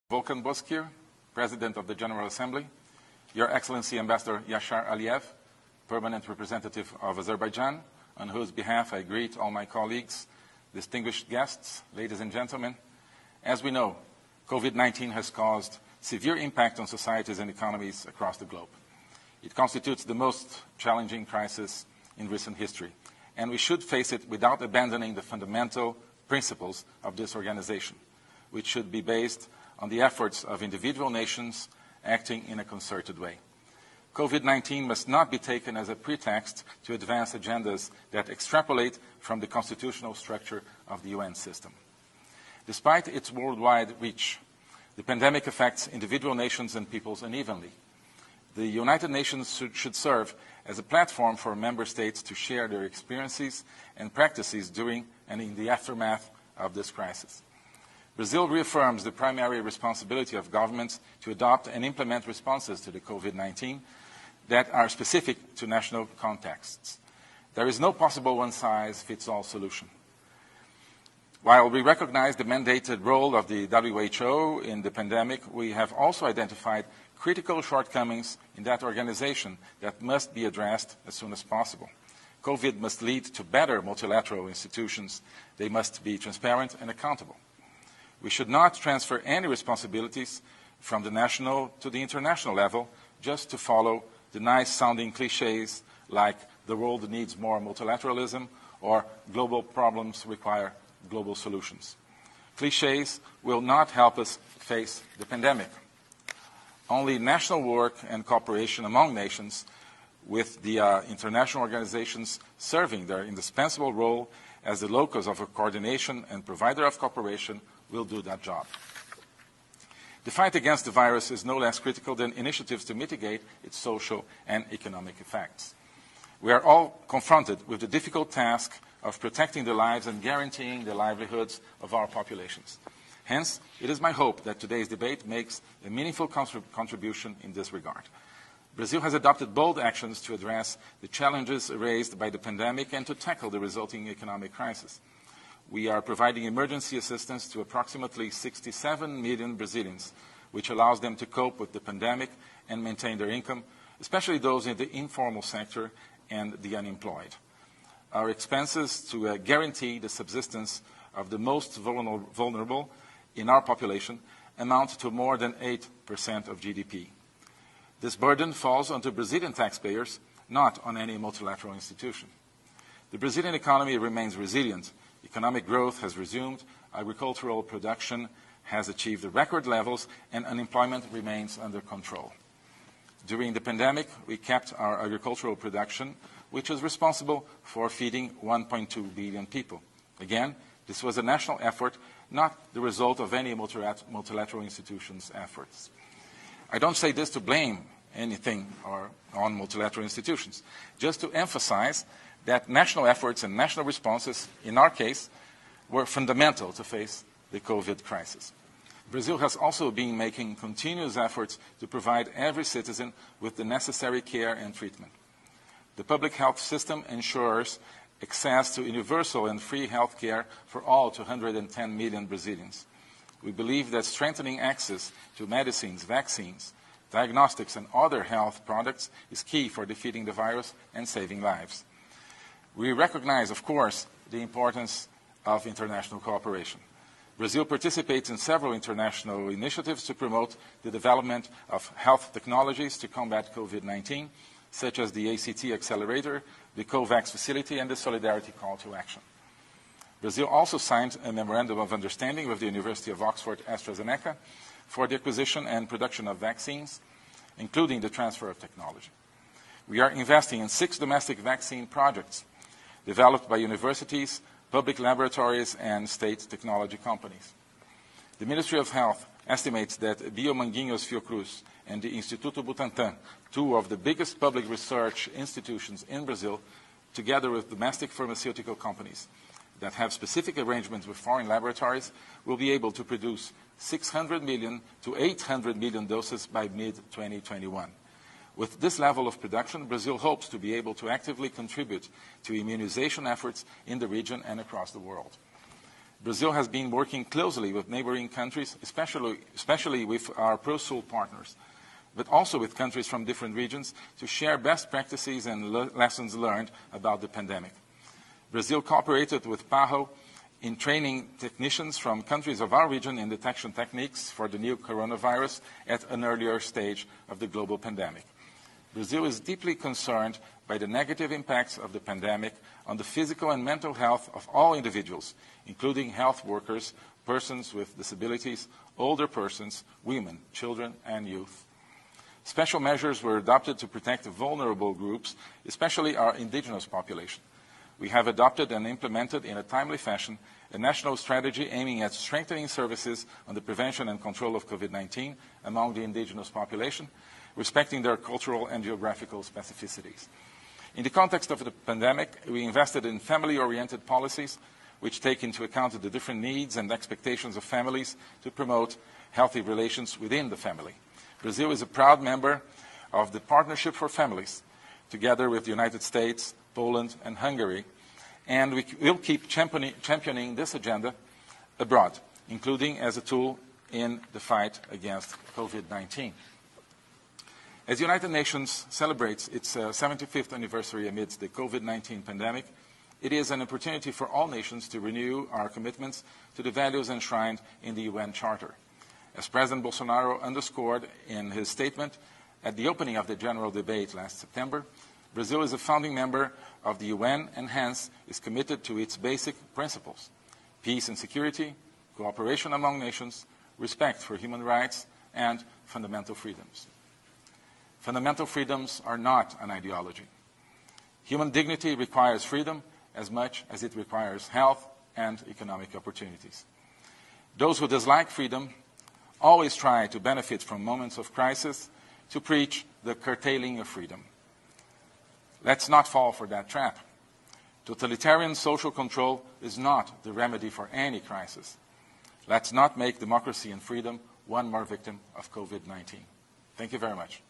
Volkan Bozkir, President of the General Assembly, Your Excellency Ambassador Yashar Aliyev, Permanent Representative of Azerbaijan, on whose behalf I greet all my colleagues, distinguished guests, ladies and gentlemen. As we know, COVID-19 has caused severe impact on societies and economies across the globe. It constitutes the most challenging crisis in recent history, and we should face it without abandoning the fundamental principles of this organization, which should be based on the efforts of individual nations acting in a concerted way. COVID-19 must not be taken as a pretext to advance agendas that extrapolate from the constitutional structure of the UN system. Despite its worldwide reach, the pandemic affects individual nations and peoples unevenly. The United Nations should serve as a platform for member states to share their experiences and practices during and in the aftermath of this crisis. Brazil reaffirms the primary responsibility of governments to adopt and implement responses to the COVID-19 that are specific to national contexts. There is no possible one-size-fits-all solution. While we recognize the mandated role of the WHO in the pandemic, we have also identified critical shortcomings in that organization that must be addressed as soon as possible. COVID must lead to better multilateral institutions. They must be transparent and accountable. We should not transfer any responsibilities from the national to the international level just to follow the nice-sounding clichés like the world needs more multilateralism or global problems require global solutions. Clichés will not help us face the pandemic. Only national work and cooperation among nations with the international organizations serving their indispensable role as the locus of coordination and provider of cooperation will do that job. The fight against the virus is no less critical than initiatives to mitigate its social and economic effects. We are all confronted with the difficult task of protecting the lives and guaranteeing the livelihoods of our populations. Hence, it is my hope that today's debate makes a meaningful contribution in this regard. Brazil has adopted bold actions to address the challenges raised by the pandemic and to tackle the resulting economic crisis. We are providing emergency assistance to approximately 67 million Brazilians, which allows them to cope with the pandemic and maintain their income, especially those in the informal sector and the unemployed. Our expenses to guarantee the subsistence of the most vulnerable in our population amount to more than 8% of GDP. This burden falls onto Brazilian taxpayers, not on any multilateral institution. The Brazilian economy remains resilient. Economic growth has resumed, agricultural production has achieved record levels, and unemployment remains under control. During the pandemic, we kept our agricultural production, which is responsible for feeding 1.2 billion people. Again, this was a national effort, not the result of any multilateral institutions' efforts. I don't say this to blame anything on multilateral institutions, just to emphasize that national efforts and national responses, in our case, were fundamental to face the COVID crisis. Brazil has also been making continuous efforts to provide every citizen with the necessary care and treatment. The public health system ensures access to universal and free health care for all 210 million Brazilians. We believe that strengthening access to medicines, vaccines, diagnostics, and other health products is key for defeating the virus and saving lives. We recognize, of course, the importance of international cooperation. Brazil participates in several international initiatives to promote the development of health technologies to combat COVID-19, such as the ACT Accelerator, the COVAX facility, and the Solidarity Call to Action. Brazil also signed a memorandum of understanding with the University of Oxford AstraZeneca for the acquisition and production of vaccines, including the transfer of technology. We are investing in 6 domestic vaccine projects developed by universities, public laboratories, and state technology companies. The Ministry of Health estimates that Biomanguinhos Fiocruz and the Instituto Butantan, 2 of the biggest public research institutions in Brazil, together with domestic pharmaceutical companies that have specific arrangements with foreign laboratories, will be able to produce 600 million to 800 million doses by mid-2021. With this level of production, Brazil hopes to be able to actively contribute to immunization efforts in the region and across the world. Brazil has been working closely with neighboring countries, especially with our Pro-Sul partners, but also with countries from different regions to share best practices and lessons learned about the pandemic. Brazil cooperated with PAHO in training technicians from countries of our region in detection techniques for the new coronavirus at an earlier stage of the global pandemic. Brazil is deeply concerned by the negative impacts of the pandemic on the physical and mental health of all individuals, including health workers, persons with disabilities, older persons, women, children, and youth. Special measures were adopted to protect vulnerable groups, especially our indigenous population. We have adopted and implemented in a timely fashion a national strategy aiming at strengthening services on the prevention and control of COVID-19 among the indigenous population, respecting their cultural and geographical specificities. In the context of the pandemic, we invested in family-oriented policies which take into account the different needs and expectations of families to promote healthy relations within the family. Brazil is a proud member of the Partnership for Families, together with the United States, Poland, and Hungary, and we will keep championing this agenda abroad, including as a tool in the fight against COVID-19. As the United Nations celebrates its 75th anniversary amidst the COVID-19 pandemic, it is an opportunity for all nations to renew our commitments to the values enshrined in the UN Charter. As President Bolsonaro underscored in his statement at the opening of the general debate last September, Brazil is a founding member of the UN and hence is committed to its basic principles: peace and security, cooperation among nations, respect for human rights, and fundamental freedoms. Fundamental freedoms are not an ideology. Human dignity requires freedom as much as it requires health and economic opportunities. Those who dislike freedom always try to benefit from moments of crisis to preach the curtailing of freedom. Let's not fall for that trap. Totalitarian social control is not the remedy for any crisis. Let's not make democracy and freedom one more victim of COVID-19. Thank you very much.